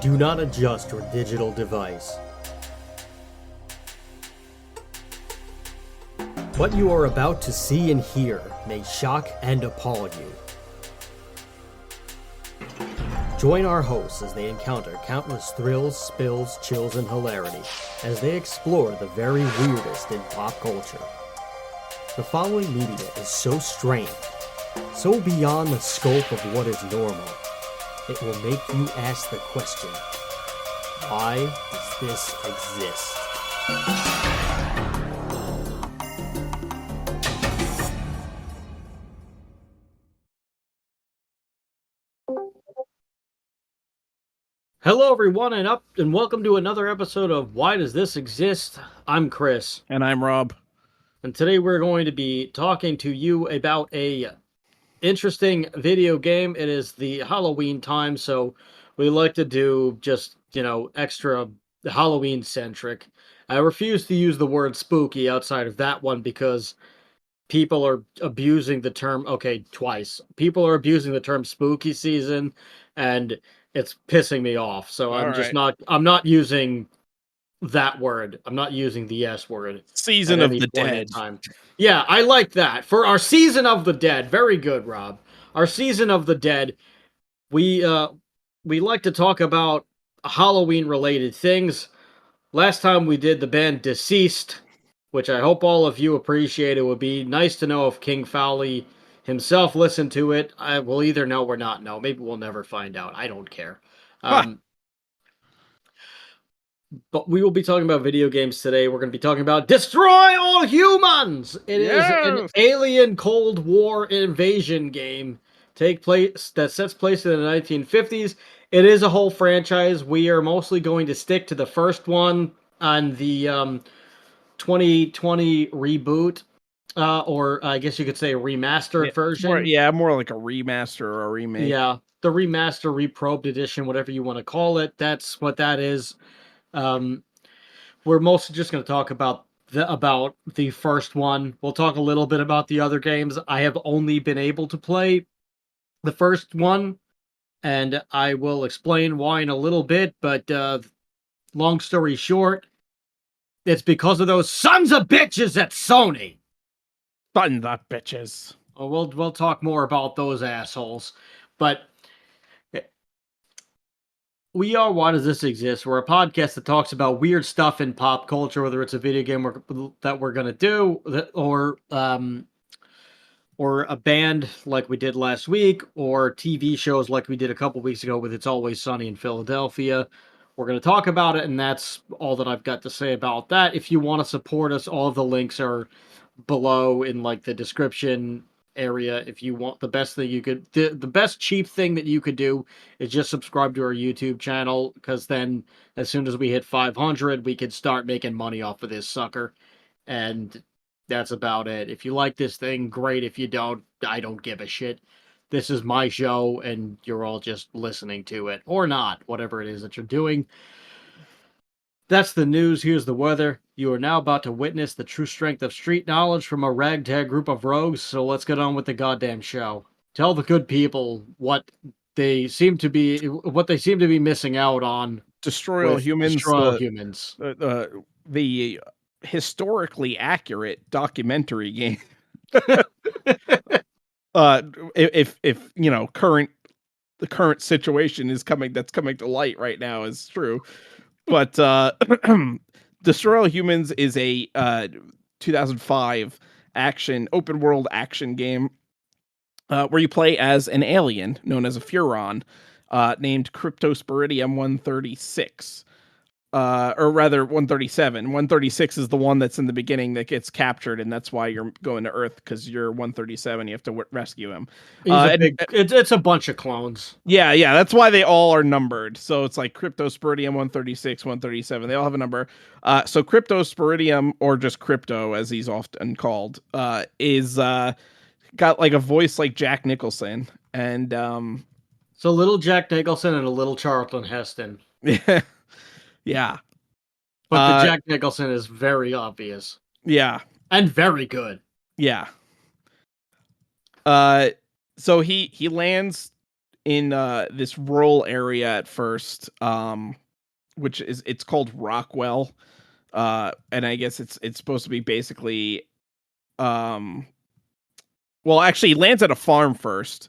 Do not adjust your digital device. What you are about to see and hear may shock and appall you. Join our hosts as they encounter countless thrills, spills, chills, and hilarity as they explore the very weirdest in pop culture. The following media is so strange, so beyond the scope of what is normal, it will make you ask the question, why does this exist? Hello everyone and welcome to another episode of Why Does This Exist? I'm Chris. And I'm Rob. And today we're going to be talking to you about a interesting video game. It is the Halloween time, so we like to do just, extra Halloween centric. I refuse to use the word spooky outside of that one because people are abusing the term, twice. People are abusing the term spooky season, and it's pissing me off. So I'm not using that word. I'm not using the S word. Season of the Dead. Time. Yeah, I like that. For our Season of the Dead. Very good, Rob. Our Season of the Dead, we like to talk about Halloween related things. Last time we did the band Deceased, which I hope all of you appreciate. It would be nice to know if King Fowley himself listened to it. I will either know or not know. Maybe we'll never find out. I don't care. But we will be talking about video games today. We're going to be talking about Destroy All Humans! It is an alien Cold War invasion game that sets place in the 1950s. It is a whole franchise. We are mostly going to stick to the first one on the 2020 reboot, or I guess you could say a remastered version. More like a remaster or a remake. Yeah, the remaster, reprobed edition, whatever you want to call it. That's what that is. We're mostly just going to talk about the first one. We'll talk a little bit about the other games. I have only been able to play the first one, and I will explain why in a little bit, but long story short, it's because of those sons of bitches at Sony. Sons of bitches. We'll talk more about those assholes, but we are Why Does This Exist? We're a podcast that talks about weird stuff in pop culture, whether it's a video game that we're gonna do, or a band like we did last week, or TV shows like we did a couple weeks ago with It's Always Sunny in Philadelphia. We're going to talk about it, and that's all that I've got to say about that. If you want to support us, all of the links are below in the description area. If you want, the best cheap thing that you could do is just subscribe to our YouTube channel, because then as soon as we hit 500, we could start making money off of this sucker. And that's about it. If you like this thing, great. If you don't, I don't give a shit. This is my show, and you're all just listening to it. Or not, whatever it is that you're doing. That's the news. Here's the weather. You are now about to witness the true strength of street knowledge from a ragtag group of rogues, so let's get on with the goddamn show. Tell the good people what they seem to be missing out on. Destroy All Humans. Destroy All Humans. The historically accurate documentary game. If the current situation is coming to light right now is true, but Destroy All Humans is a 2005 open world action game where you play as an alien known as a Furon named Cryptosporidium 136. Or rather 137. 136 is the one that's in the beginning that gets captured, and that's why you're going to Earth, because you're 137. You have to rescue him. It's a bunch of clones. Yeah, that's why they all are numbered. So it's like Cryptosporidium 136, 137. They all have a number. So Cryptosporidium, or just Crypto as he's often called, is got like a voice like Jack Nicholson, and so little Jack Nicholson and a little Charlton Heston. Yeah. But the Jack Nicholson is very obvious. Yeah. And very good. Yeah. So he lands in this rural area at first, which is it's called Rockwell. And I guess it's supposed to be basically um well, actually, he lands at a farm first,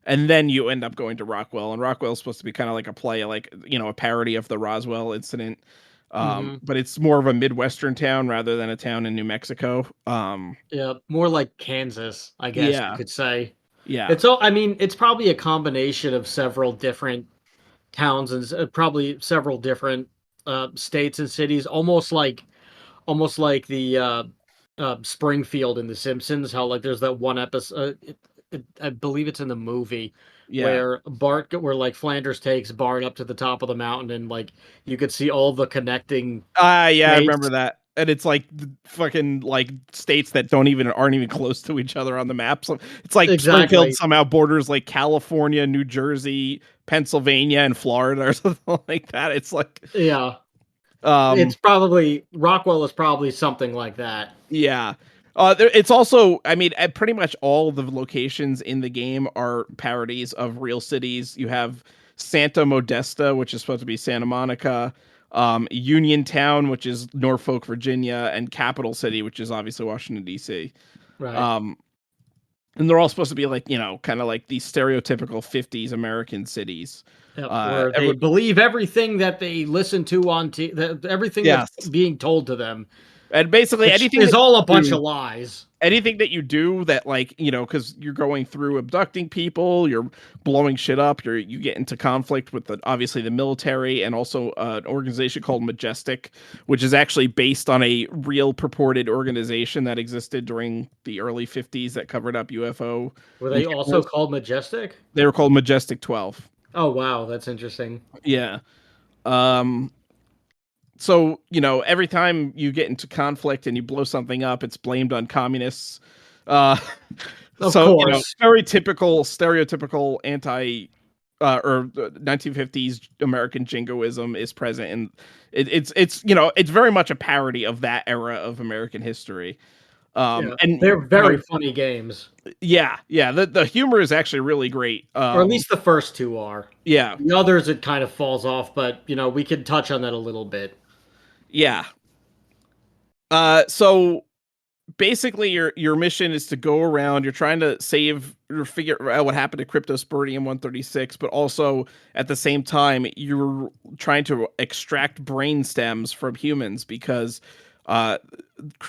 and then you end up going to Rockwell. And Rockwell is supposed to be kind of like a play, like a parody of the Roswell incident. Hmm. But it's more of a Midwestern town rather than a town in New Mexico. Yeah, more like Kansas, I guess you Yeah, could say. yeah, It's all. I mean, it's probably a combination of several different towns and probably several different states and cities, almost like the Springfield in The Simpsons. How like there's that one episode. I believe it's in the movie yeah. where like Flanders takes Bart up to the top of the mountain and like you could see all the connecting Yeah, I remember states. that. And it's like the fucking like states that aren't even close to each other on the map. So it's like Springfield Exactly. somehow borders like California, New Jersey, Pennsylvania, and Florida or something like that. It's like Yeah. um It's probably Rockwell is probably something like that. yeah. It's also, I mean, pretty much all the locations in the game are parodies of real cities. You have Santa Modesta, which is supposed to be Santa Monica, Uniontown, which is Norfolk, Virginia, and Capital City, which is obviously Washington D.C. Right. Um, and they're all supposed to be like, kind of like these stereotypical '50s American cities. Yep, where they Every believe everything that they listen to everything that's Yes, being told to them, and basically which anything is that all a you bunch do of lies. anything that you do that like because you're going through abducting people, you're blowing shit up, you get into conflict with obviously the military, and also an organization called Majestic, which is actually based on a real purported organization that existed during the early 50s that covered up UFO Were they also encounters. called Majestic? They were called Majestic 12. Oh wow, that's interesting. Yeah. um so every time you get into conflict and you blow something up, it's blamed on communists. uh Of So, course. very typical, stereotypical anti or 1950s American jingoism is present, and it's very much a parody of that era of American history. Yeah, And they're very funny games, yeah, yeah, the humor is actually really great. or at least the first two are. Yeah, The others it kind of falls off, but we can touch on that a little bit. yeah. So basically your mission is to go around, you're trying to save or figure out what happened to cryptosporidium 136, but also at the same time you're trying to extract brain stems from humans because uh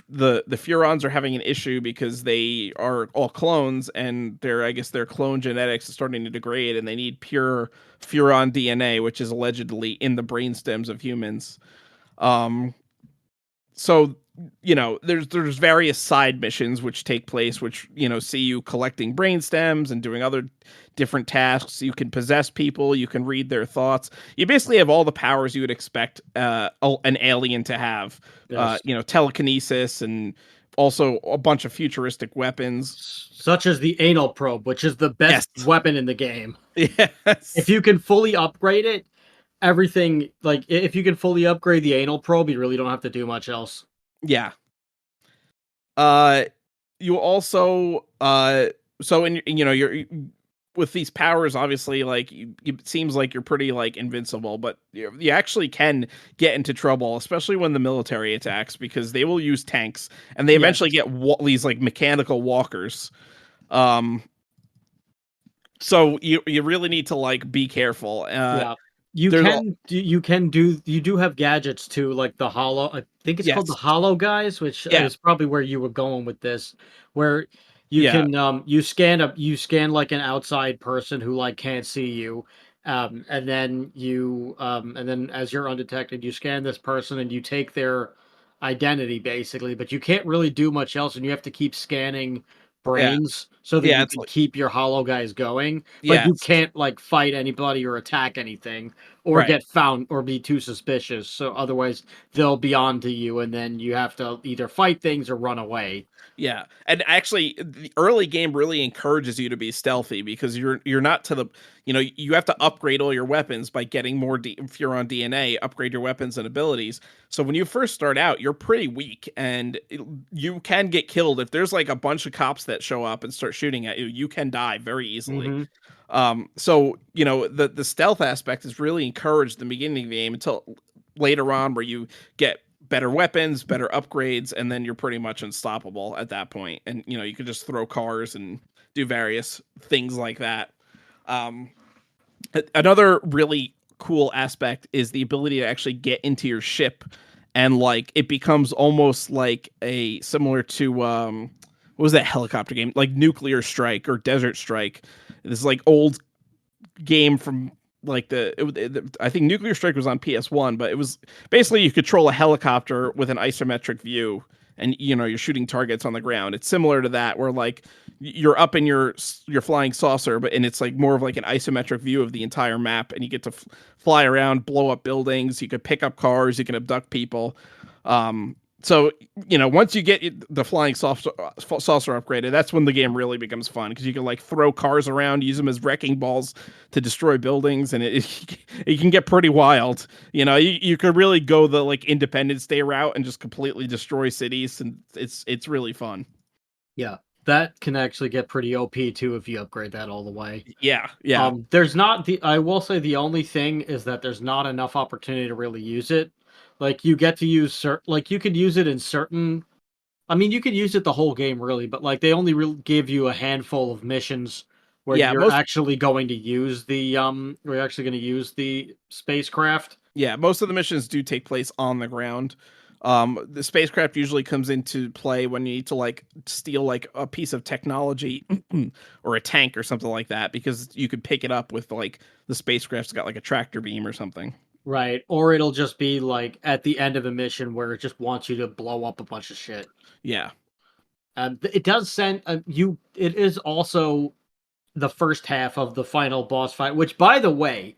the Furons are having an issue because they are all clones, and their clone genetics is starting to degrade, and they need pure Furon DNA, which is allegedly in the brain stems of humans. um so there's various side missions which take place, which see you collecting brain stems and doing other different tasks. You can possess people, you can read their thoughts, you basically have all the powers you would expect an alien to have. Yes. Telekinesis, and also a bunch of futuristic weapons. Such as the anal probe, which is the best Yes. weapon in the game. If Yes. you can fully upgrade it, everything like if you can fully upgrade the anal probe, you really don't have to do much else. Yeah. uh you also so in you're with these powers, obviously, like it seems like you're pretty like invincible, but you actually can get into trouble, especially when the military attacks, because they will use tanks, and they Yes. eventually get these like mechanical walkers. um so you really need to like be careful. Yeah. You There's all can do you do have gadgets too, like the hollow I think it's called the Yes. hollow guys, which Yeah, is probably where you were going with this, where you yeah, can you scan like an outside person who like can't see you. And then as you're undetected, you scan this person and you take their identity basically, but you can't really do much else, and you have to keep scanning yeah, brains so that yeah. you It's can like keep your hollow guys going, but you yes, can't like fight anybody or attack anything or right. get found or be too suspicious. So otherwise they'll be on to you and then you have to either fight things or run away. Yeah, and actually, the early game really encourages you to be stealthy, because you're not to the you have to upgrade all your weapons by getting more Furon DNA, upgrade your weapons and abilities. So when you first start out, you're pretty weak, and you can get killed if there's like a bunch of cops that show up and start shooting at you, you can die very easily. Mm-hmm. So the stealth aspect is really encouraged in the beginning of the game until later on, where you get better weapons, better upgrades, and then you're pretty much unstoppable at that point. And you can just throw cars and do various things like that. Um, Another really cool aspect is the ability to actually get into your ship, and like it becomes almost like a similar to what was that helicopter game, like Nuclear Strike or Desert Strike. This is like old game from like I think Nuclear Strike was on PS1, but it was basically you control a helicopter with an isometric view, and you're shooting targets on the ground. It's similar to that, where like you're up in your flying saucer, and it's like more of like an isometric view of the entire map, and you get to fly around, blow up buildings. You could pick up cars, you can abduct people. So once you get the flying saucer upgraded, that's when the game really becomes fun, because you can like throw cars around, use them as wrecking balls to destroy buildings, and it can get pretty wild. You could really go the like Independence Day route and just completely destroy cities, and it's really fun. Yeah, that can actually get pretty OP too if you upgrade that all the way. Yeah. There's not the I will say the only thing is that there's not enough opportunity to really use it. Like you get to use like you could use it in certain. I mean, you could use it the whole game really, but like they only give you a handful of missions where Yeah, you're actually going to use the spacecraft. most of the missions do take place on the ground. The spacecraft usually comes into play when you need to like steal like a piece of technology or a tank or something like that, because you could pick it up with like the spacecraft's got like a tractor beam or something. Right. Or it'll just be like at the end of a mission where it just wants you to blow up a bunch of shit. Yeah. It does send you. It is also the first half of the final boss fight, which, by the way,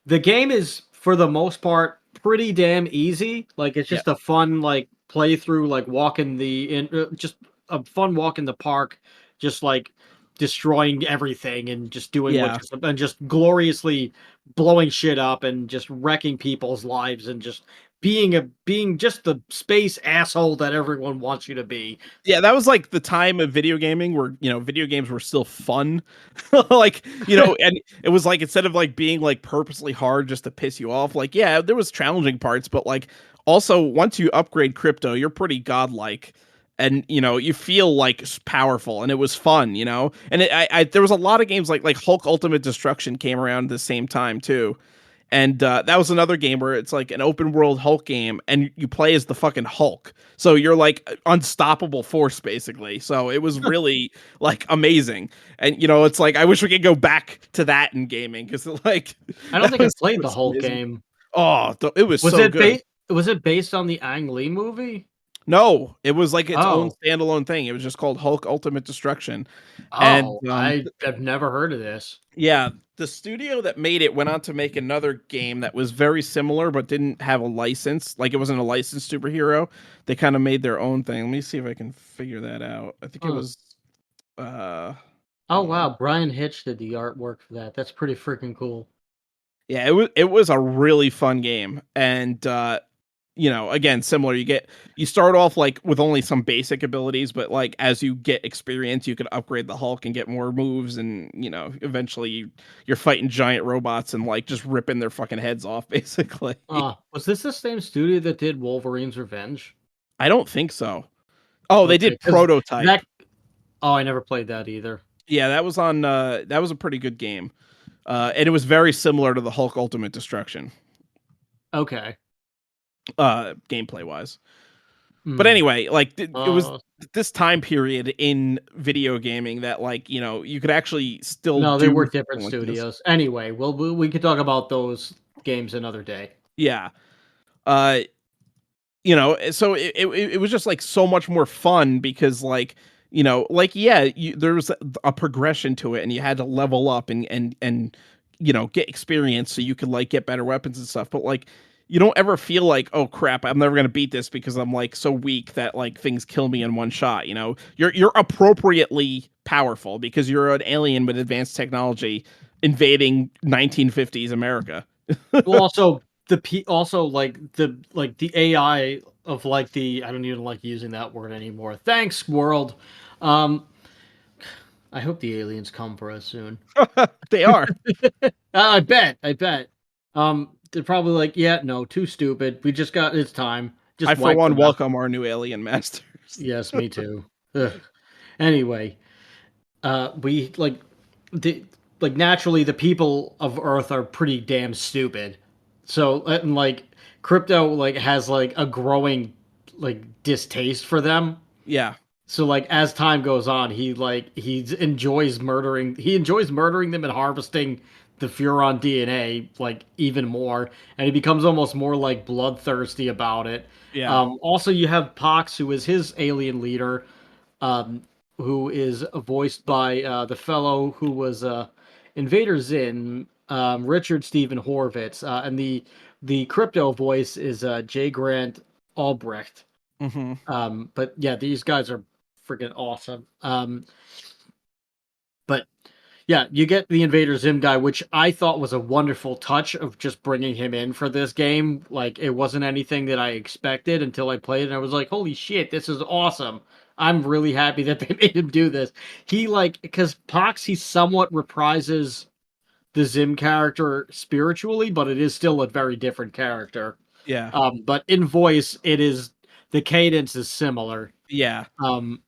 the game is for the most part pretty damn easy. Like it's Yeah. just a fun like playthrough, like walking just a fun walk in the park, just like destroying everything and just doing Yeah. and just gloriously blowing shit up and just wrecking people's lives and just being just the space asshole that everyone wants you to be. Yeah, that was like the time of video gaming where, video games were still fun. Like, and it was like instead of like being like purposely hard just to piss you off, like, yeah, there was challenging parts, but like also once you upgrade crypto, you're pretty godlike. And you feel like powerful, and it was fun, and there was a lot of games like Hulk Ultimate Destruction came around the same time too. And that was another game where it's like an open world Hulk game, and you play as the fucking Hulk. So you're like unstoppable force, basically. So it was really like amazing. And it's like I wish we could go back to that in gaming, because like I don't that think I was, played it the was whole amazing. game. Oh, it was so good. Was it based on the Ang Lee movie? No, it was like its own Oh. standalone thing. It was just called Hulk Ultimate Destruction. And Oh, I have never heard of this. yeah, the studio that made it went on to make another game that was very similar but didn't have a license. Like it wasn't a licensed superhero. They kind of made their own thing. Let me see if I can figure that out. I think it Huh. was Oh hold on. wow, Brian Hitch did the artwork for that. That's pretty freaking cool. Yeah, it was a really fun game. And again, similar, you start off like with only some basic abilities, but like as you get experience, you can upgrade the Hulk and get more moves, and eventually you're fighting giant robots and like just ripping their fucking heads off basically. Was this the same studio that did Wolverine's Revenge? I don't think so. Oh, they Okay, did because Prototype. that. Oh, I never played that either. Yeah, that was a pretty good game. And it was very similar to the Hulk Ultimate Destruction, Okay. gameplay wise. But Hmm. anyway, like it was Uh, this time period in video gaming that like, you could actually still no, they do were different something like this. studios. Anyway, we could talk about those games another day. Yeah. Uh so it was just like so much more fun, because like like yeah, there was a progression to it, and you had to level up and get experience so you could like get better weapons and stuff, but like you don't ever feel like, oh crap, I'm never going to beat this because I'm like so weak that like things kill me in one shot. You're appropriately powerful because you're an alien with advanced technology invading 1950s America. Well, also also like the AI of like the I don't even like using that word anymore. Thanks, world. Um, I hope the aliens come for us soon. They are. I bet. I bet. They're probably like, yeah, no, too stupid. We just got it's time. I, Just for wipe one, them out. welcome our new alien masters. Yes, me too. Ugh. Anyway, we the naturally the people of Earth are pretty damn stupid. So and like crypto like has like a growing like distaste for them. Yeah. So like as time goes on, he enjoys murdering them and harvesting the Furon DNA like even more, and he becomes almost more like bloodthirsty about it. Yeah. Also, you have Pox, who is his alien leader, um, who is voiced by the fellow who was Invader Zim, Richard Stephen Horvitz, and the crypto voice is J. Grant Albrecht. Hmm. But yeah, these guys are freaking awesome. But yeah, you get the Invader Zim guy, which I thought was a wonderful touch of just bringing him in for this game. Like, it wasn't anything that I expected until I played it, and I was like, holy shit, this is awesome. I'm really happy that they made him do this. He, like, because Pox, he somewhat reprises the Zim character spiritually, but it is still a very different character. Yeah. But in voice, the cadence is similar. Yeah. Um,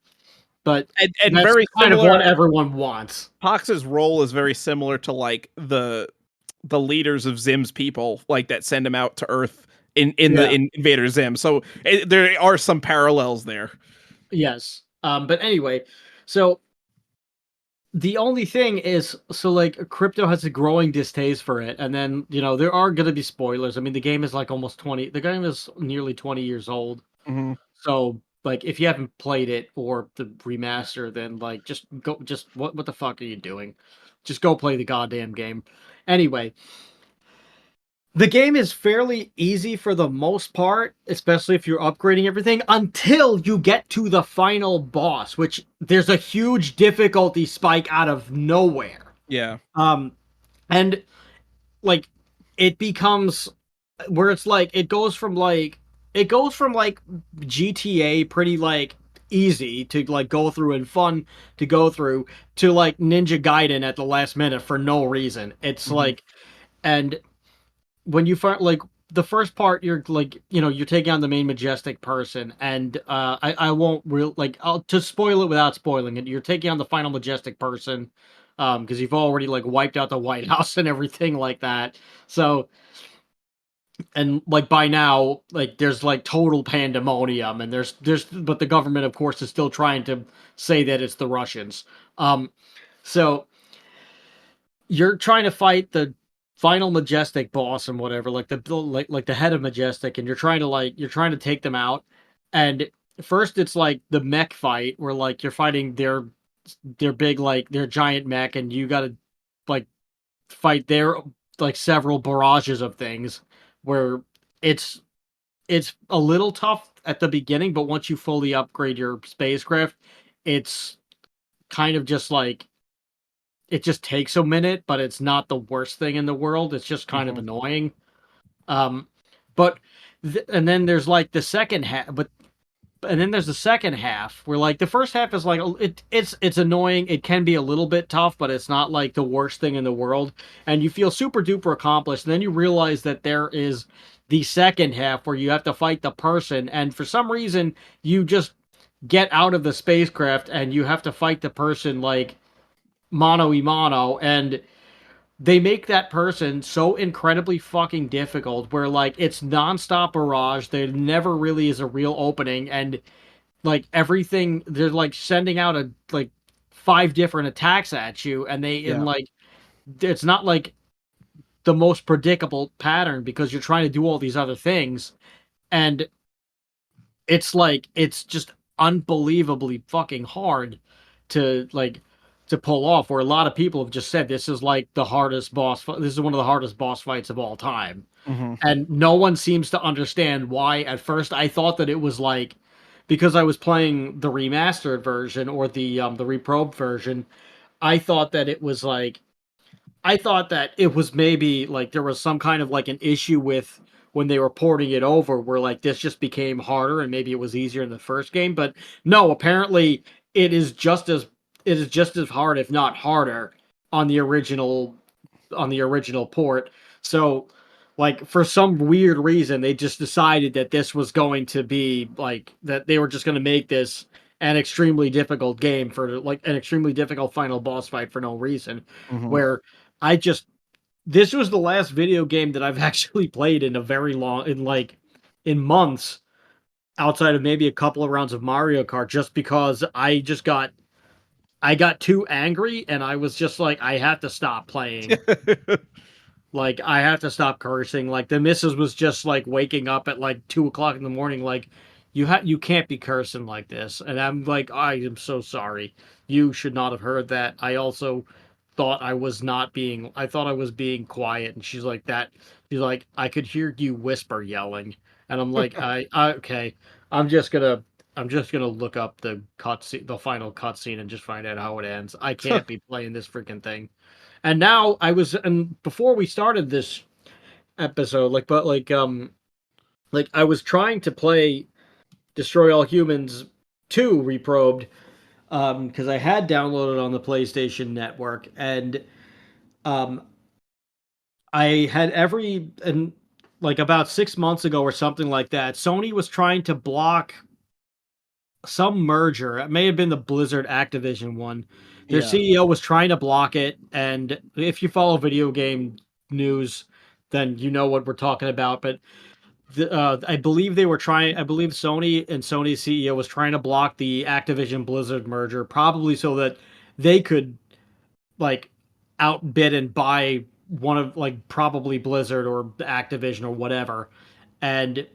but And that's very kind of what similar. everyone wants. Pox's role is very similar to like the leaders of Zim's people, like that send him out to Earth Yeah. in Invader Zim. So there are some parallels there. Yes. But anyway, so the only thing is, so like crypto has a growing distaste for it, and then there are going to be spoilers. I mean, the game is like almost 20. The game is nearly 20 years old. Hmm. So like, if you haven't played it or the remaster, then like just go. Just what the fuck are you doing? Just go play the goddamn game. Anyway, the game is fairly easy for the most part, especially if you're upgrading everything, until you get to the final boss, which there's a huge difficulty spike out of nowhere. Yeah. Um, and like it becomes where it's like it goes from like GTA pretty like easy to like go through and fun to go through to like Ninja Gaiden at the last minute for no reason. It's Hmm. like and when you find like the first part you're like you're taking on the main majestic person and I won't real like I'll to spoil it without spoiling it. You're taking on the final majestic person because you've already like wiped out the White House and everything like that. So and like by now like there's like total pandemonium and there's but the government of course is still trying to say that it's the Russians. So you're trying to fight the final majestic boss and whatever, like the head of majestic, and you're trying to take them out. And first, it's like the mech fight where like you're fighting their big like their giant mech, and you got to like fight their like several barrages of things where it's it's a little tough at the beginning, but once you fully upgrade your spacecraft, it's kind of just like it just takes a minute, but it's not the worst thing in the world. It's just kind of Hmm. annoying. Um, but and then there's like the second half, but and then there's the second half where like the first half is like it's annoying. It can be a little bit tough, but it's not like the worst thing in the world. And you feel super duper accomplished. And then you realize that there is the second half where you have to fight the person, and for some reason you just get out of the spacecraft and you have to fight the person like mano y mano, and they make that person so incredibly fucking difficult where like it's nonstop barrage. There never really is a real opening, and like everything they're like sending out a like five different attacks at you, and they and Yeah. like it's not like the most predictable pattern because you're trying to do all these other things, and it's like it's just unbelievably fucking hard to like to pull off. Where a lot of people have just said this is like the hardest this is one of the hardest boss fights of all time, Hmm. and no one seems to understand why. At first I thought that it was like because I was playing the remastered version or the reprobed version. I thought that it was like I thought that it was maybe like there was some kind of like an issue with when they were porting it over where like this just became harder and maybe it was easier in the first game. But no, apparently it is just as it is just as hard, if not harder, on the original port. So, like for some weird reason, they just decided that this was going to be like that they were just going to make this an extremely difficult game for like an extremely difficult final boss fight for no reason. Mhm. Where I just this was the last video game that I've actually played in a very long in months outside of maybe a couple of rounds of Mario Kart just because I got too angry and I was just like I have to stop playing. Like I have to stop cursing. Like the missus was just like waking up at like 2 o'clock in the morning like you can't be cursing like this. And I'm like, I am so sorry. You should not have heard that. I also thought I thought I was being quiet, and she's like, I could hear you whisper yelling. And I'm like, okay, I'm just gonna I'm just gonna look up the final cutscene and just find out how it ends. I can't be playing this freaking thing. And now and before we started this episode, like I was trying to play Destroy All Humans 2 Reprobed, because I had downloaded on the PlayStation Network, and um I had and like about 6 months ago or something like that, Sony was trying to block some merger. It may have been the Blizzard Activision one. Their Yeah. CEO was trying to block it, and if you follow video game news, then you know what we're talking about. But I believe they were trying. I believe Sony and Sony's CEO was trying to block the Activision Blizzard merger, probably so that they could like outbid and buy one of like probably Blizzard or Activision or whatever. And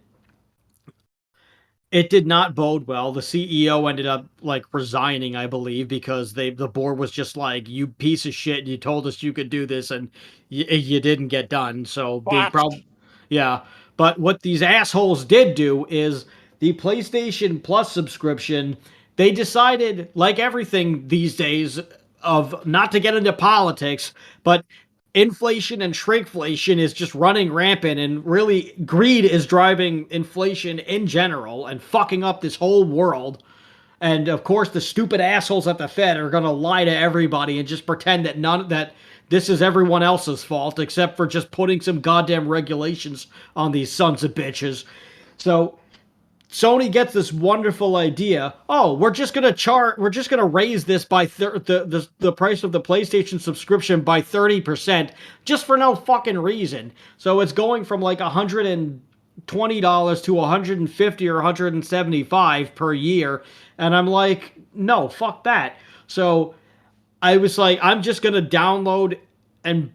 it did not bode well. The CEO ended up like resigning, I believe, because the board was just like, "You piece of shit! You told us you could do this, and you didn't get done." So they Botched. probably, yeah. But what these assholes did do is the PlayStation Plus subscription. They decided, like everything these days, of not to get into politics, but inflation and shrinkflation is just running rampant, and really greed is driving inflation in general and fucking up this whole world. And of course the stupid assholes at the Fed are going to lie to everybody and just pretend that this is everyone else's fault except for just putting some goddamn regulations on these sons of bitches. So Sony gets this wonderful idea. Oh, we're just gonna raise this by the price of the PlayStation subscription by 30%, just for no fucking reason. So it's going from like $120 to 150 or 175 per year, and I'm like, no, fuck that. So I was like, I'm just gonna download every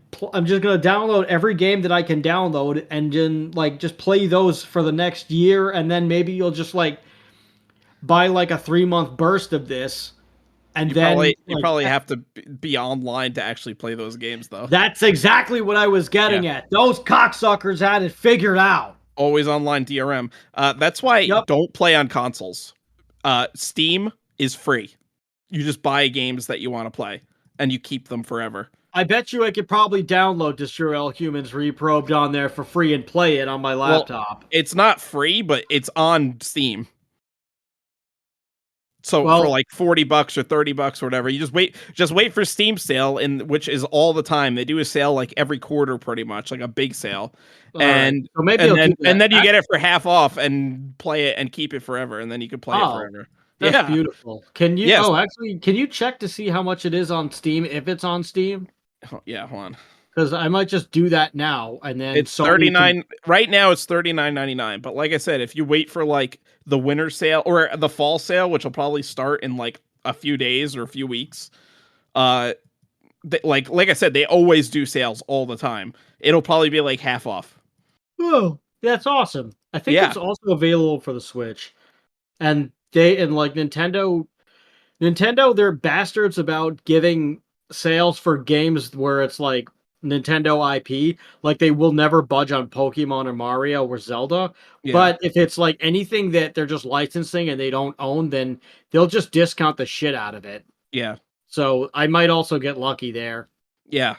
game that I can download, and then like just play those for the next year, and then maybe you'll just like buy like a 3 month burst of this, and then You probably have to be online to actually play those games though. that's exactly what I was Yeah. getting at. Those cocksuckers had it figured out. Always online DRM. That's why Yep. don't play on consoles. Steam is free. You just buy games that you want to play and you keep them forever. I bet you I could probably download Destroy All Humans Reprobed on there for free and play it on my Well, laptop. it's not free, but it's on Steam. So for Well, like $40 or $30 or whatever, you just wait for Steam sale, in which is all the time. They do a sale like every quarter, pretty much, like a big sale, all right. So maybe I'll do that. and then you get it for half off and play it and keep it forever, and then you can play it Oh, forever. that's Yeah. beautiful. Can you? Yes. Oh, actually, can you check to see how much it is on Steam if it's on Steam? Yeah. Hold on. Because I might just do that now, and then It's Sony can. 39 right now. It's 39.99. But like I said, if you wait for like the winter sale or the fall sale, which will probably start in like a few days or a few weeks, uh, like I said, they always do sales all the time. It'll probably be like half off. Oh, that's awesome. I think Yeah, it's also available for the Switch, and they and like Nintendo, they're bastards about giving sales for games where it's like Nintendo IP. Like they will never budge on Pokemon or Mario or Zelda. yeah, But if it's like anything that they're just licensing and they don't own, then they'll just discount the shit out of it. yeah, So I might also get lucky there. yeah,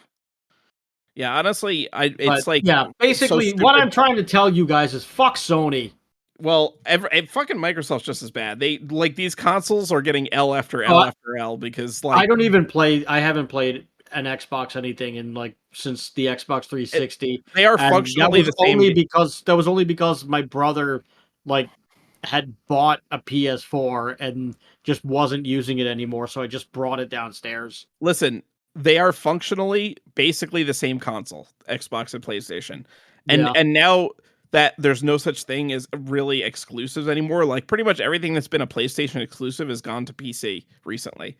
yeah. Honestly, But it's like yeah, so basically what stupid. I'm trying to tell you guys is fuck Sony. Well, fucking Microsoft's just as bad. They like these consoles are getting L after Oh, L after L because I like don't even play. I haven't played an Xbox anything in like since the Xbox it, 360, they are and functionally the same. that was only because my brother like had bought a PS4 and just wasn't using it anymore, so I just brought it downstairs. Listen, they are functionally basically the same console, Xbox and PlayStation. And Yeah. and now that there's no such thing as really exclusives anymore, like pretty much everything that's been a PlayStation exclusive has gone to PC recently.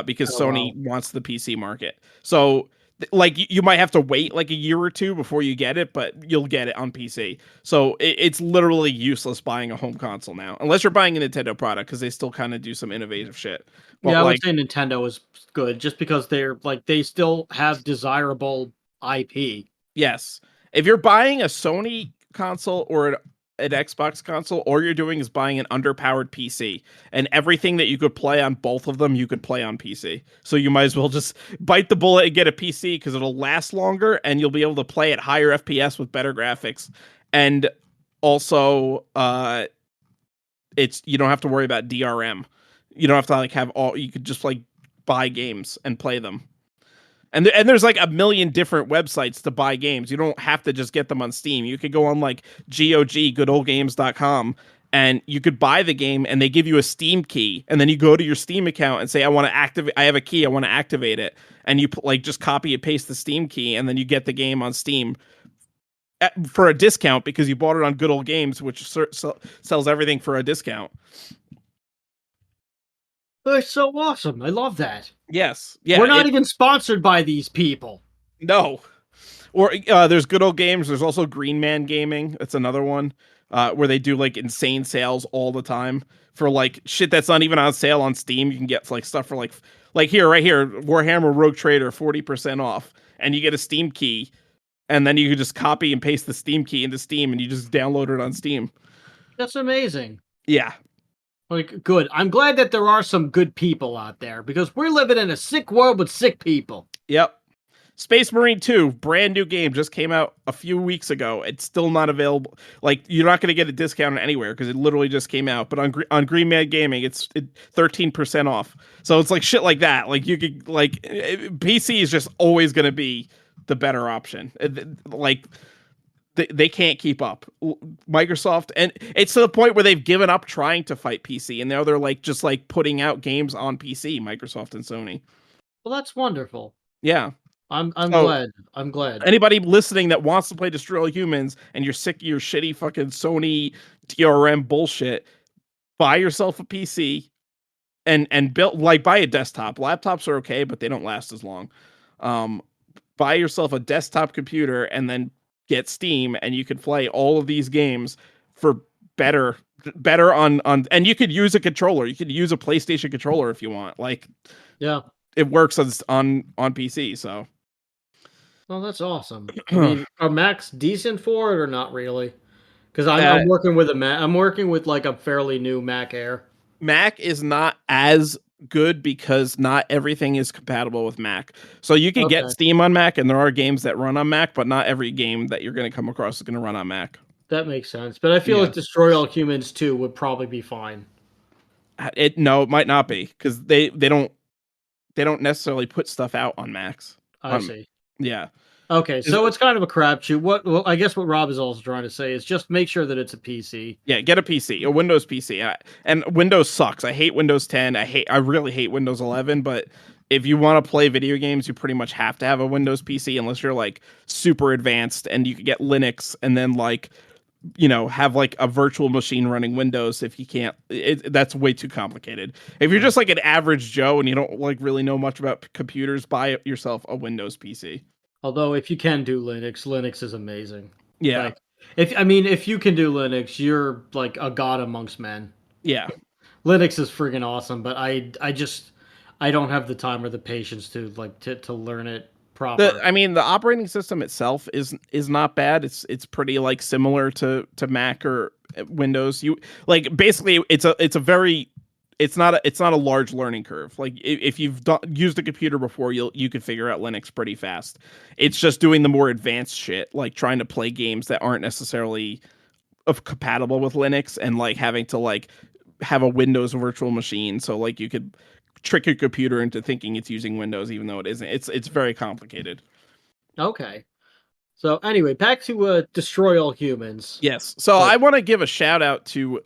Because Oh Sony wow. wants the PC market. So like you might have to wait like a year or two before you get it, but you'll get it on PC. So it's literally useless buying a home console now, unless you're buying a Nintendo product because they still kind of do some innovative shit. But Yeah, I would like say Nintendo is good just because they're like they still have desirable IP. yes. If you're buying a Sony console or an Xbox console, all you're doing is buying an underpowered PC. And everything that you could play on both of them, you could play on PC. So you might as well just bite the bullet and get a PC because it'll last longer and you'll be able to play at higher FPS with better graphics. And also, it's you don't have to worry about DRM. You don't have to like have all you could just like buy games and play them. And there's like a million different websites to buy games. You don't have to just get them on Steam. You could go on like GOG, and you could buy the game and they give you a Steam key. And then you go to your Steam account and say, I want to activate, I have a key, I want to activate it. And you like just copy and paste the Steam key and then you get the game on Steam for a discount because you bought it on Good Old Games, which sells everything for a discount. That's so awesome. I love that. Yes. We're Yeah. not even sponsored by these people. No. Or there's Good Old Games. There's also Green Man Gaming. That's another one where they do like insane sales all the time for like shit that's not even on sale on Steam. You can get like stuff for like here, right here, Warhammer Rogue Trader 40% off, and you get a Steam key, and then you can just copy and paste the Steam key into Steam, and you just download it on Steam. That's amazing. Yeah. Like, good. I'm glad that there are some good people out there because we're living in a sick world with sick people. Yep. Space Marine 2, brand new game, just came out a few weeks ago. It's still not available. Like you're not going to get a discount anywhere because it literally just came out. But on Green Man Gaming, it's 13% off. So it's like shit like that. Like you could like PC is just always going to be the better option. Like they can't keep up. Microsoft, and it's to the point where they've given up trying to fight PC, and now they're like just like putting out games on PC. Microsoft and Sony. Well, that's wonderful. Yeah. I'm So glad. I'm glad. anybody listening that wants to play Destroy All Humans and you're sick of your shitty fucking Sony DRM bullshit, buy yourself a PC and build like buy a desktop. Laptops are okay, but they don't last as long. Um, buy yourself a desktop computer and then get Steam and you can play all of these games for better on and you could use a controller. You could use a PlayStation controller if you want. Like Yeah. it works on PC, so Well, that's awesome. I mean, are Macs decent for it or not really? Because uh, I'm working with a Mac. I'm working with like a fairly new Mac Air. Mac is not as good because not everything is compatible with Mac. So you can get Okay, Steam on Mac and there are games that run on Mac, but not every game that you're going to come across is going to run on Mac. that makes sense. But I feel Yeah. like Destroy All Humans 2 would probably be fine. It might not be cuz they don't necessarily put stuff out on Macs. I see. Yeah. Okay, Is- so it's kind of a crapshoot. Well, I guess what Rob is also trying to say is just make sure that it's a PC. Yeah, get a PC, a Windows PC. And Windows sucks. I hate Windows 10. I really hate Windows 11, but if you want to play video games, you pretty much have to have a Windows PC unless you're like super advanced and you could get Linux and then like have like a virtual machine running Windows if you can't that's way too complicated. If you're just like an average Joe and you don't like really know much about computers, buy yourself a Windows PC. Although if you can do Linux, Linux is amazing. Yeah. Like if you can do Linux, you're like a god amongst men. Yeah. Linux is friggin' awesome, but I don't have the time or the patience to to learn it proper. The operating system itself is not bad. It's pretty like similar to Mac or Windows. You like basically it's a very it's not a large learning curve. Like if you've used a computer before, you could figure out Linux pretty fast. It's just doing the more advanced shit, like trying to play games that aren't necessarily of compatible with Linux and like having to like have a Windows virtual machine, so like you could trick your computer into thinking it's using Windows even though it isn't. It's very complicated. Okay. So anyway, back to Destroy All Humans. Yes. So But I want to give a shout out to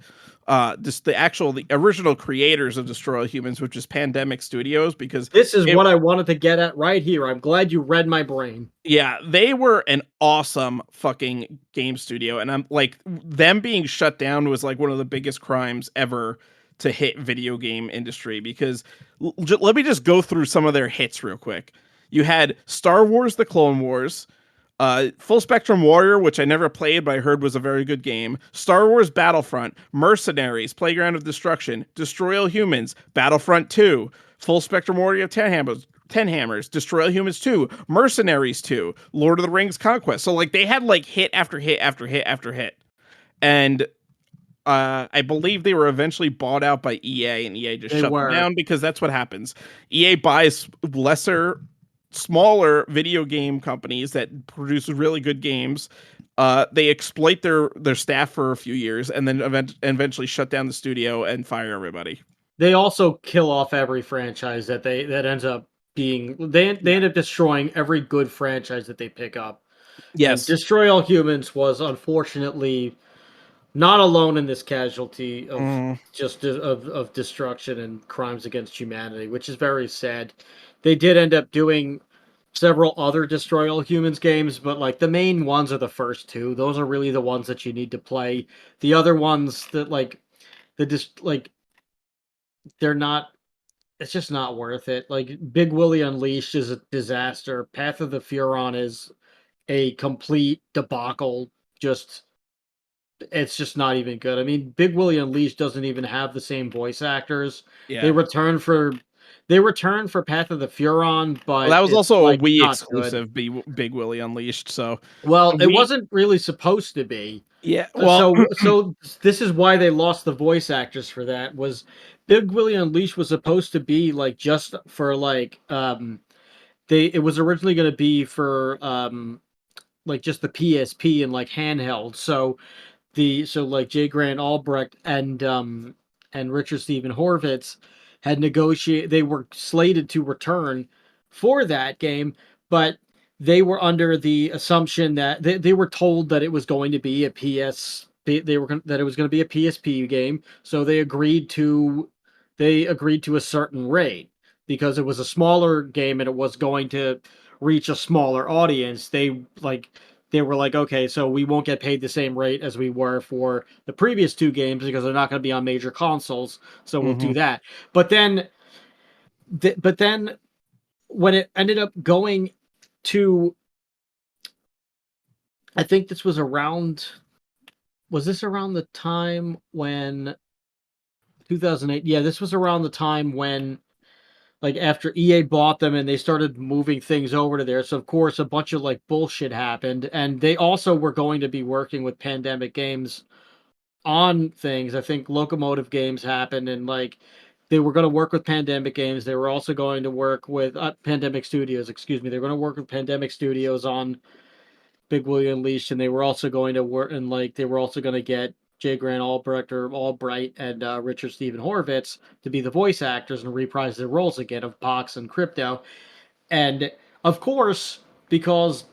just the original creators of Destroy All Humans, which is Pandemic Studios, because this is it what I wanted to get at right here. I'm glad you read my brain. yeah, they were an awesome fucking game studio, and I'm like them being shut down was like one of the biggest crimes ever to hit video game industry because let me just go through some of their hits real quick. You had Star Wars: The Clone Wars, Full Spectrum Warrior, which I never played, but I heard was a very good game. Star Wars Battlefront, Mercenaries, Playground of Destruction, Destroy All Humans, Battlefront 2, Full Spectrum Warrior 10 Hammers, Destroy All Humans 2, Mercenaries 2, Lord of the Rings Conquest. So like they had like hit after hit after hit after hit. And I believe they were eventually bought out by EA, and EA just They shut them were. down because that's what happens. EA buys smaller video game companies that produce really good games. They exploit their staff for a few years, and then eventually shut down the studio and fire everybody. They also kill off every franchise that ends up being they Yeah. end up destroying every good franchise that they pick up. And Yes. Destroy All Humans was unfortunately not alone in this casualty of Mm, just of destruction and crimes against humanity, which is very sad. They did end up doing several other Destroy All Humans games, but like the main ones are the first two. Those are really the ones that you need to play. The other ones that like the just like they're not it's just not worth it. Like Big Willie Unleashed is a disaster. Path of the Furon is a complete debacle. Just it's just not even good. I mean, Big Willie Unleashed doesn't even have the same voice actors. They yeah. return for they return for Path of the Furon, Well, but that was it's also a like Wii not good. exclusive, Big Willie Unleashed. So Well, it we, wasn't really supposed to be. yeah, well, So this is why they lost the voice actors for that was Big Willie Unleashed was supposed to be like just for like they it was originally going to be for like just the PSP and like handheld. So like Jay Grant Albrecht and Richard Stephen Horvitz had negotiated they were slated to return for that game, but they were under the assumption that they were told that it was going to be a they were that it was going to be a PSP game, so they agreed to a certain rate because it was a smaller game and it was going to reach a smaller audience. They were like, okay, so we won't get paid the same rate as we were for the previous two games because they're not going to be on major consoles, so we'll do mhm. that. But then when it ended up going to, I think this was around, was this around the time when 2008? Yeah, this was around the time when like after EA bought them and they started moving things over to there. So of course a bunch of like bullshit happened, and they also were going to be working with Pandemic Games on things. I think Locomotive Games happened, and like they were going to work with Pandemic Games. They were also going to work with Pandemic Studios. Excuse me. They're going to work with Pandemic Studios on Big Willie Unleashed, and they were also going to work and like they were also going to get Jay Grant Albrecht or Albright and Richard Stephen Horvitz to be the voice actors and reprise their roles again of Pox and Crypto. And of course, because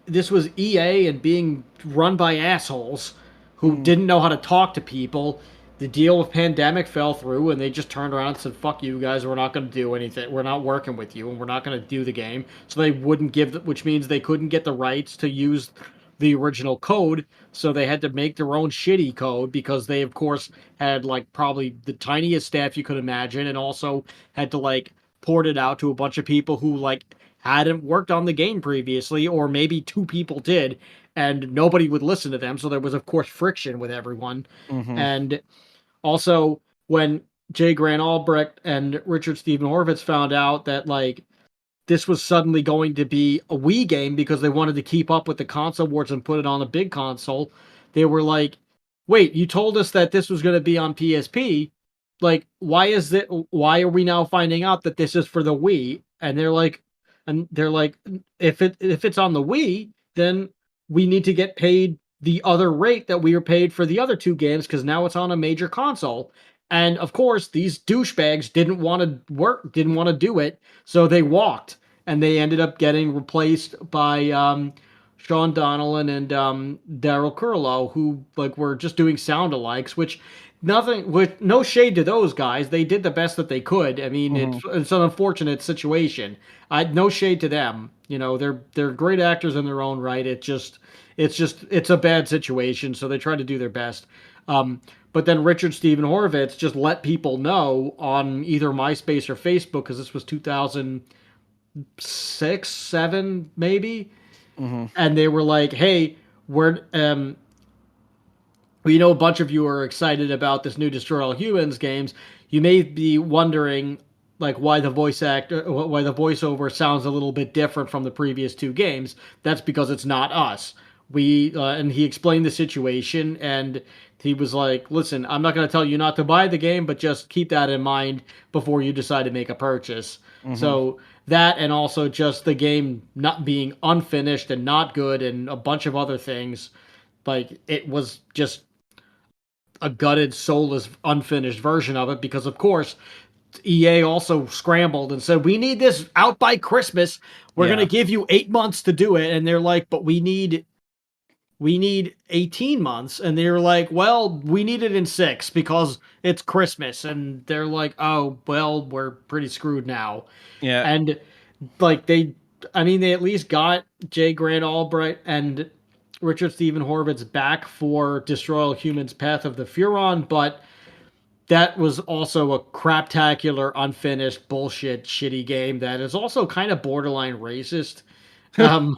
this was EA and being run by assholes who Mm, didn't know how to talk to people. The deal with Pandemic fell through, and they just turned around and said, "Fuck you guys, we're not going to do anything. We're not working with you, and we're not going to do the game." So they wouldn't which means they couldn't get the rights to use the original code. So they had to make their own shitty code because they, of course, had like probably the tiniest staff you could imagine, and also had to like port it out to a bunch of people who like hadn't worked on the game previously, or maybe two people did, and nobody would listen to them. So there was, of course, friction with everyone. mhm. And also, when Jay Grant Albrecht and Richard Stephen Horvitz found out that like this was suddenly going to be a Wii game because they wanted to keep up with the console wars and put it on a big console, they were like, "Wait, you told us that this was going to be on PSP. Like, why is it? Why are we now finding out that this is for the Wii?" And they're like, if it's on the Wii, then we need to get paid the other rate that we were paid for the other two games because now it's on a major console. And of course, these douchebags didn't want to work, didn't want to do it, so they walked, and they ended up getting replaced by Sean Donnellan and Daryl Curlow, who like were just doing sound alikes, which nothing with no shade to those guys. They did the best that they could. I mean, Mhm. it's an unfortunate situation. I no shade to them. You know, they're great actors in their own right. It's a bad situation, so they try to do their best. But then Richard Steven Horvitz just let people know on either MySpace or Facebook because this was 2006, seven maybe, Mhm. and they were like, "Hey, we know a bunch of you are excited about this new Destroy All Humans games. You may be wondering like why the voiceover sounds a little bit different from the previous two games. That's because it's not us. We and he explained the situation, and he was like, "Listen, I'm not going to tell you not to buy the game, but just keep that in mind before you decide to make a purchase." Mhm. So that, and also just the game not being unfinished and not good, and a bunch of other things, like it was just a gutted, soulless, unfinished version of it because, of course, EA also scrambled and said, "We need this out by Christmas. We're going to Yeah. give you 8 months to do it." And they're like, "But we need 18 months." And they're like, "Well, we need it in 6 because it's Christmas." And they're like, "Oh, well, we're pretty screwed now." Yeah. And like I mean, they at least got Jay Grant Albright and Richard Steven Horvitz back for Destroy All Humans Path of the Furon, but that was also a craptacular, unfinished, bullshit, shitty game that is also kind of borderline racist, um,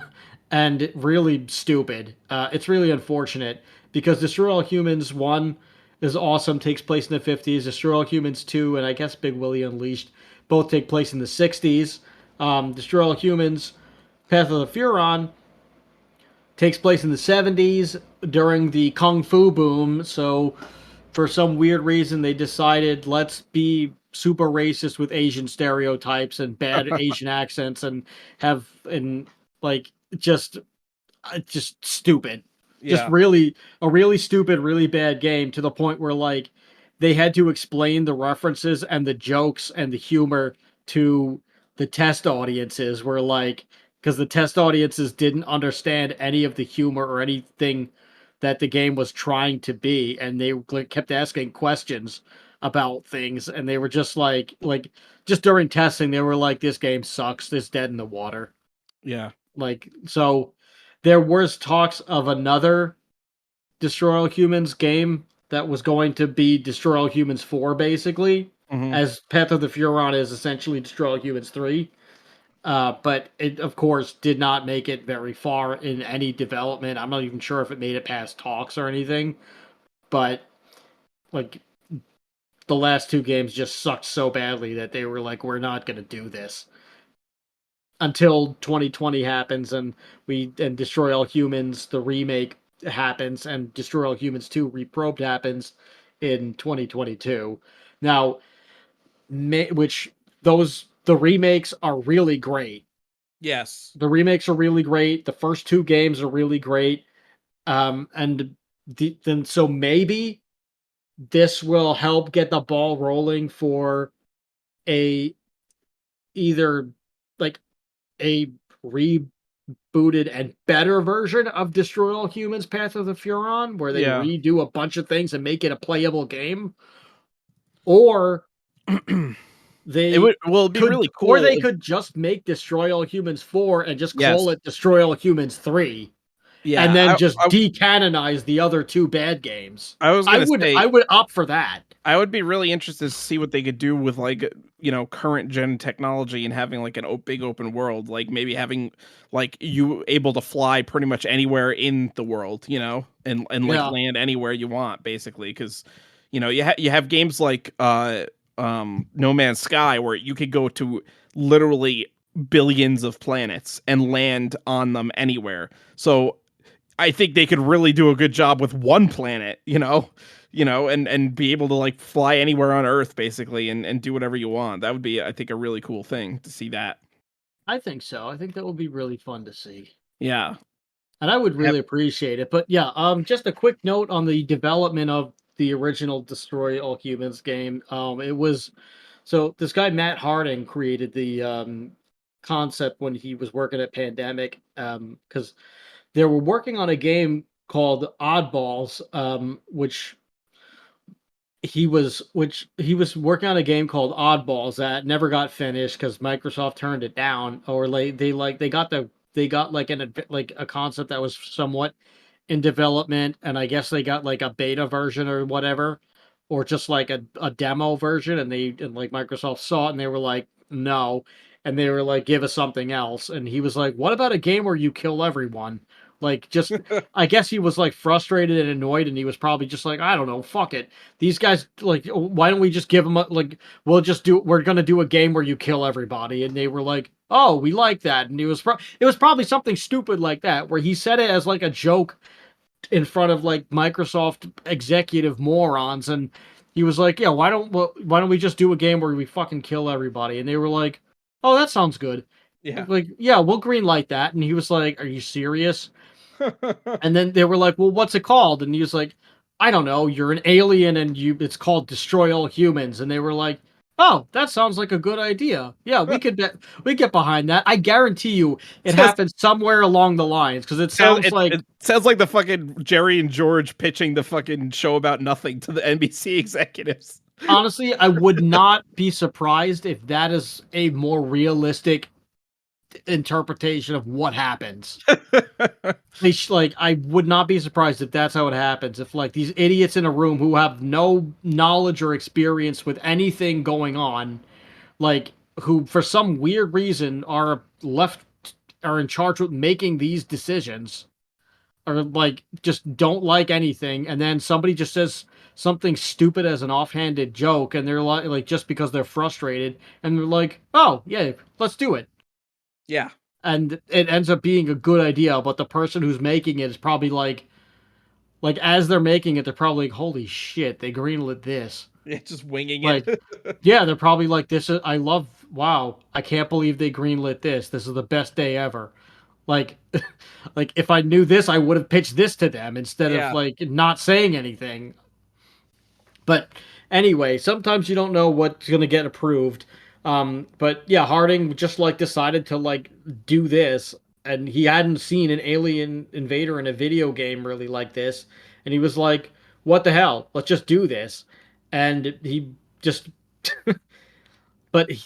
and really stupid. It's really unfortunate because Destroy All Humans 1 is awesome, takes place in the 50s. Destroy All Humans 2 and I guess Big Willie Unleashed both take place in the 60s. Destroy All Humans Path of the Furon takes place in the 70s during the Kung Fu boom. So, for some weird reason, they decided let's be super racist with Asian stereotypes and bad Asian accents and have, and like, just stupid. Just Yeah. really a really stupid, really bad game to the point where like they had to explain the references and the jokes and the humor to the test audiences were like because the test audiences didn't understand any of the humor or anything that the game was trying to be, and they kept asking questions about things, and they were just like just during testing they were like, this game sucks, this dead in the water. Yeah. Like, so there was talks of another Destroy All Humans game that was going to be Destroy All Humans 4, basically, Mhm. as Path of the Furon is essentially Destroy All Humans 3. But it, of course, did not make it very far in any development. I'm not even sure if it made it past talks or anything. But, like, the last two games just sucked so badly that they were like, we're not going to do this until 2020 happens and Destroy All Humans the remake happens and Destroy All Humans 2 Reprobed happens in 2022. Now, which those the remakes are really great. Yes. The remakes are really great. The first two games are really great. And then so maybe this will help get the ball rolling for a either like a re booted and better version of Destroy All Humans Path of the Furon, where they Yeah. redo a bunch of things and make it a playable game, or It would they well, it'd be really or cool they if could just make Destroy All Humans 4 and just call yes. it Destroy All Humans 3 and Yeah, then I just I decanonize the other two bad games. I was gonna say I would opt for that. I would be really interested to see what they could do with like, current gen technology and having like big open world, like maybe having like you able to fly pretty much anywhere in the world, and like Yeah. land anywhere you want basically cuz you have games like No Man's Sky where you could go to literally billions of planets and land on them anywhere. So I think they could really do a good job with one planet, and be able to like fly anywhere on Earth basically and do whatever you want. That would be, I think, a really cool thing to see that. I think so. I think that would be really fun to see. Yeah. and I would Yep. really appreciate it. But yeah, just a quick note on the development of the original Destroy All Humans game. It was so this guy Matt Harding created the concept when he was working at Pandemic, because they were working on a game called Oddballs, which he was working on a game called Oddballs that never got finished because Microsoft turned it down, or they got like like a concept that was somewhat in development, and I guess they got like a beta version or whatever, or just like a demo version, and like Microsoft saw it and they were like, no, and they were like, give us something else, and he was like, what about a game where you kill everyone? Like, just I guess he was like frustrated and annoyed, and he was probably just like, I don't know, fuck it. These guys like, why don't we just give them we're gonna do a game where you kill everybody, and they were like, oh, we like that, and it was probably something stupid like that where he said it as like a joke in front of like Microsoft executive morons, and he was like, "Yeah, why don't we just do a game where we fucking kill everybody?" And they were like, "Oh, that sounds good." Yeah. Like, yeah, we'll green light that. And he was like, "Are you serious?" And then they were like, "Well, what's it called?" And he was like, "I don't know. You're an alien, and you it's called Destroy All Humans." And they were like, "Oh, that sounds like a good idea. Yeah, we get behind that. I guarantee you, it Says happened somewhere along the lines because it sounds like it sounds like the fucking Jerry and George pitching the fucking show about nothing to the NBC executives. honestly, I would not be surprised if that is a more realistic interpretation of what happens. Like, I would not be surprised if that's how it happens. If like these idiots in a room who have no knowledge or experience with anything going on, like who for some weird reason are in charge with making these decisions, or like just don't like anything, and then somebody just says something stupid as an offhanded joke, and they're like just because they're frustrated, and they're like, oh yeah, let's do it, Yeah. and it ends up being a good idea, but the person who's making it is probably like as they're making it, they're probably like, holy shit, they greenlit this. Yeah, just winging it. Like, yeah, they're probably like, this is, I love, wow, I can't believe they greenlit this. This is the best day ever. Like, like if I knew this, I would have pitched this to them instead of Yeah. like not saying anything. But anyway, sometimes you don't know what's gonna get approved. But yeah, Harding just like decided to like do this, and he hadn't seen an alien invader in a video game really like this, and he was like, "What the hell? Let's just do this." And he just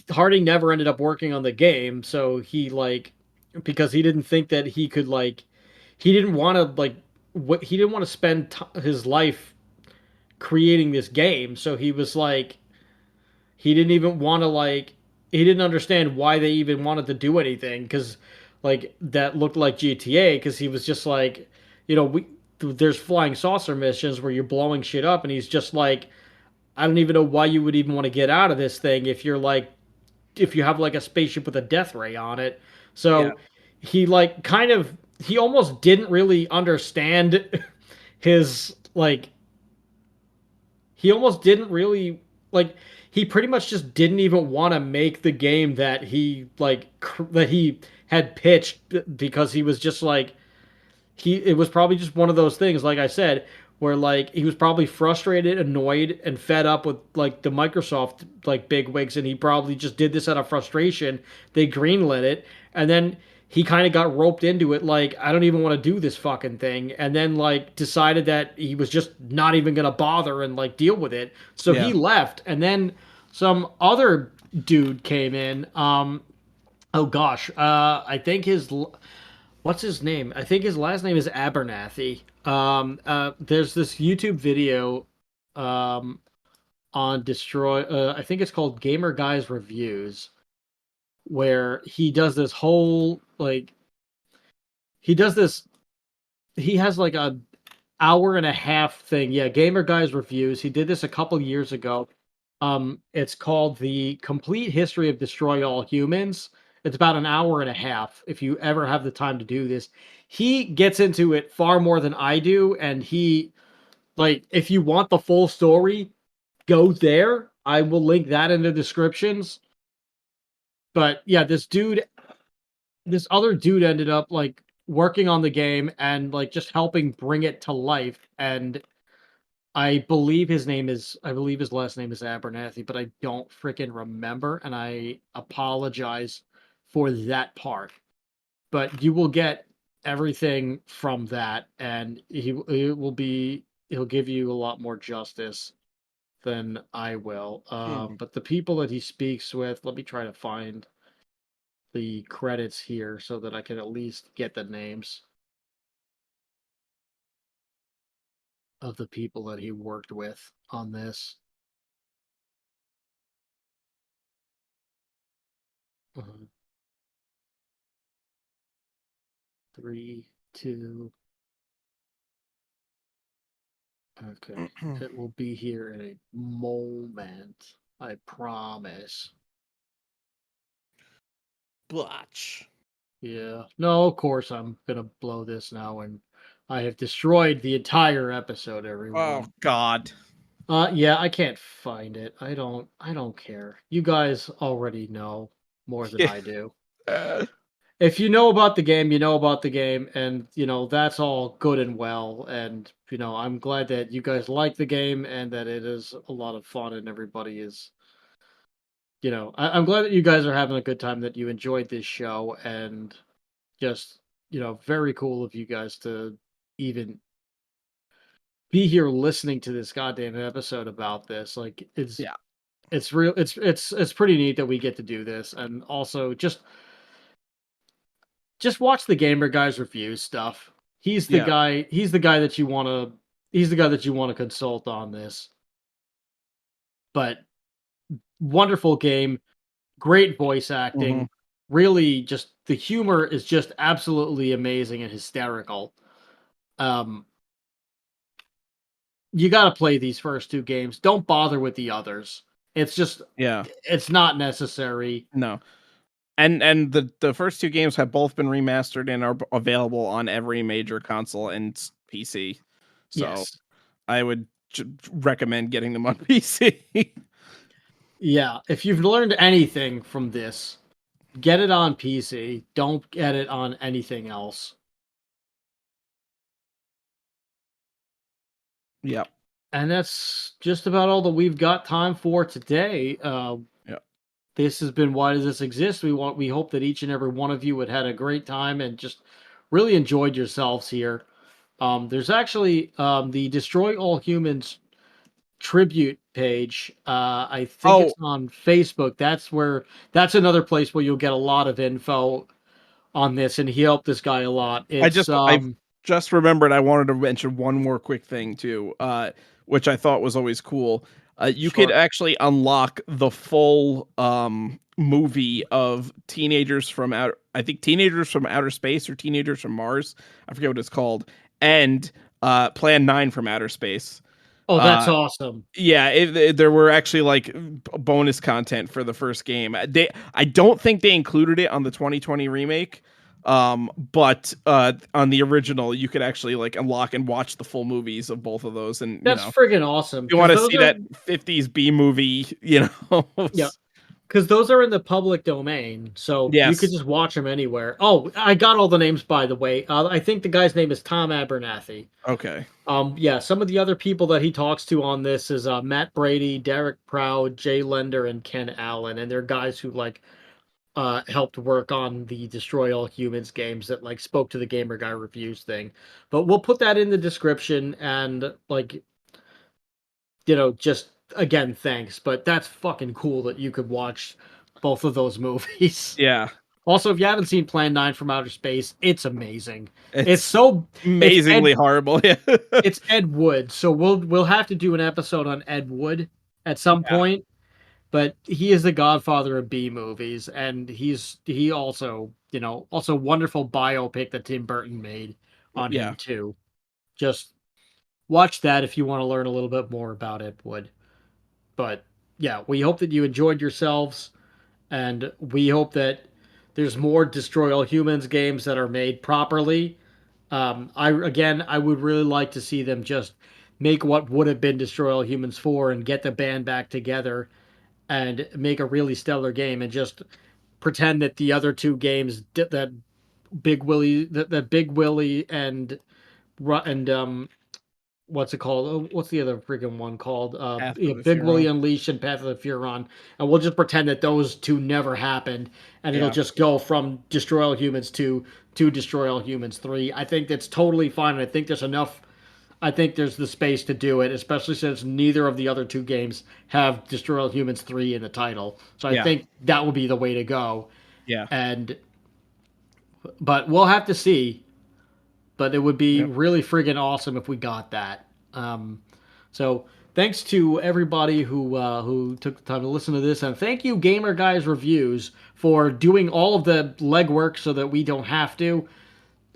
Harding never ended up working on the game, so he like because he didn't think that he could like he didn't want to like what he didn't want to spend his life creating this game, so he was like he didn't even want to like he didn't understand why they even wanted to do anything cuz like that looked like GTA cuz he was just like we there's flying saucer missions where you're blowing shit up, and he's just like I don't even know why you would even want to get out of this thing if you have like a spaceship with a death ray on it. Yeah. So he like he almost didn't really understand his like he almost didn't really like he pretty much just didn't even want to make the game that that he had pitched because he was just like he it was probably just one of those things like I said where like he was probably frustrated, annoyed, and fed up with like the Microsoft like big wigs, and he probably just did this out of frustration. They greenlit it, and then he kind of got roped into it like I don't even want to do this fucking thing, and then like decided that he was just not even gonna bother and like deal with it, so he Yeah. left, and then some other dude came in. Oh gosh, I think his what's his name? I think his last name is Abernathy. There's this YouTube video um, on Destroy. I think it's called GamerGuy's Reviews, where he does this whole like he does this. He has like a hour and a half thing. Yeah, GamerGuy's Reviews. He did this a couple years ago. It's called The Complete History of Destroy All Humans. It's about an hour and a half if you ever have the time to do this. He gets into it far more than I do, and he like if you want the full story, go there. I will link that in the descriptions. But yeah, this other dude ended up like working on the game and like just helping bring it to life. And I believe his last name is Abernathy, but I don't freaking remember, and I apologize for that part. But you will get everything from that, and he'll give you a lot more justice than I will. Hmm. But the people that he speaks with, let me try to find the credits here so that I can at least get the names of the people that he worked with on this. 3, 2. Okay. It will be here in a moment. I promise. Blotch. Yeah. No, of course I'm gonna blow this now, and I have destroyed the entire episode, Oh everyone. God. Yeah, I can't find it. I don't care. You guys already know more than Yeah. I do. Uh, If you know about the game, you know about the game, and that's all good and well. And I'm glad that you guys like the game and that it is a lot of fun and everybody is, I'm glad that you guys are having a good time, that you enjoyed this show, and just, very cool of you guys to even be here listening to this goddamn episode about this. Like yeah. it's real it's pretty neat that we get to do this, and also just watch the gamer guy's review stuff. Yeah. He's the guy that you want to he's the guy that you want to consult on this. But wonderful game, great voice Hmm. acting. Really, just the humor is just absolutely amazing and hysterical. Um you got to play these first two games. Don't bother with the others. It's just Yeah. it's not necessary. No. And the first two games have both been remastered and are available on every major console and PC. So Yes. I would recommend getting them on PC. Yeah, if you've learned anything from this, get it on PC. Don't get it on anything else. Yep. And that's just about all that we've got time for today. Yep. This has been Why Does This Exist? We hope that each and every one of you had a great time and just really enjoyed yourselves here. There's actually the Destroy All Humans tribute page. I think Oh, it's on Facebook. That's another place where you'll get a lot of info on this, and he helped this guy a lot. It's I've just remembered I wanted to mention one more quick thing too, which I thought was always cool. You could Sure. actually unlock the full movie of teenagers from outer, I think teenagers from outer space or teenagers from Mars. I forget what it's called, and Plan 9 from outer space. Oh, that's Uh, awesome. yeah, there were actually like bonus content for the first game. I don't think they included it on the 2020 remake. But on the original, you could actually like unlock and watch the full movies of both of those, and That's friggin' awesome, you want to see that 50s B movie, yeah, because those are in the public domain, so you could yes, just watch them anywhere. Oh, I got all the names, by the way. I think the guy's name is Tom Abernathy. okay, Yeah, some of the other people that he talks to on this is Matt Brady, Derek Proud, Jay Lender, and Ken Allen, and they're guys who like helped work on the Destroy All Humans games that like spoke to the Gamer Guy reviews thing. But we'll put that in the description, and like, just again, thanks. But that's fucking cool that you could watch both of those movies. yeah, Also, if you haven't seen Plan 9 from Outer Space, it's amazing. It's it's so it's amazingly horrible. Yeah, it's Ed Wood, so we'll have to do an episode on Ed Wood at some yeah, point. But he is the godfather of B movies, and he also also wonderful biopic that Tim Burton made on yeah. him too. Just watch that if you want to learn a little bit more about Ed Wood. But yeah, we hope that you enjoyed yourselves, and we hope that there's more Destroy All Humans games that are made properly. I would really like to see them just make what would have been Destroy All Humans 4 and get the band back together and make a really stellar game, and just pretend that the other two games that Big Willie, that Big Willie and what's it called? What's the other freaking one called? Path Yeah, of the Big Willie Furon. Unleashed and Path of the Furon, and we'll just pretend that those two never happened, and it'll Yeah. just go from Destroy All Humans 2 to Destroy All Humans 3. I think that's totally fine. I think there's enough. I think there's the space to do it, especially since neither of the other two games have Destroy All Humans 3 in the title. So I Yeah. think that would be the way to go. Yeah. And but we'll have to see. But it would be Yep. really friggin' awesome if we got that. So thanks to everybody who took the time to listen to this, and thank you, Gamer Guys Reviews, for doing all of the legwork so that we don't have to.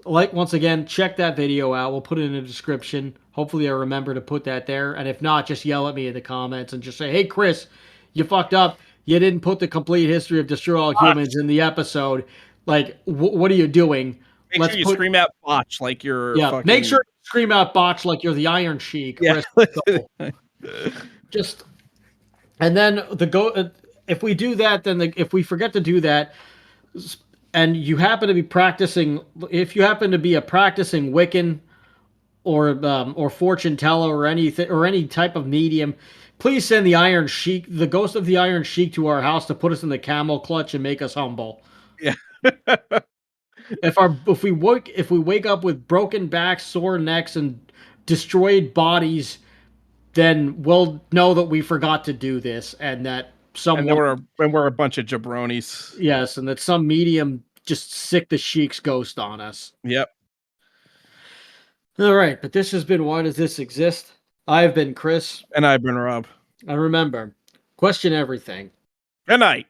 Like, once again, check that video out. We'll put it in the description. Hopefully, I remember to put that there. And if not, just yell at me in the comments and just say, "Hey, Chris, you fucked up. You didn't put the complete history of Destroy All Humans Botch. in the episode. Like, what are you doing? Make Let's sure you put scream out botch like you're yeah, make sure fucking you scream out botch like you're the Iron Sheik, yeah. Chris. Go. Just and then the go. If we do that, then if we forget to do that, and you happen to be practicing, if you happen to be a practicing Wiccan or fortune teller or anything or any type of medium, please send the Iron Sheik, the ghost of the Iron Sheik, to our house to put us in the camel clutch and make us humble. Yeah. If we wake up with broken backs, sore necks, and destroyed bodies, then we'll know that we forgot to do this, and that And then someone, we're a bunch of jabronis. yes, and that some medium just sick the Sheik's ghost on us. Yep. All right, but this has been Why Does This Exist? I've been Chris, And I've been Rob. and remember, question everything. Good night.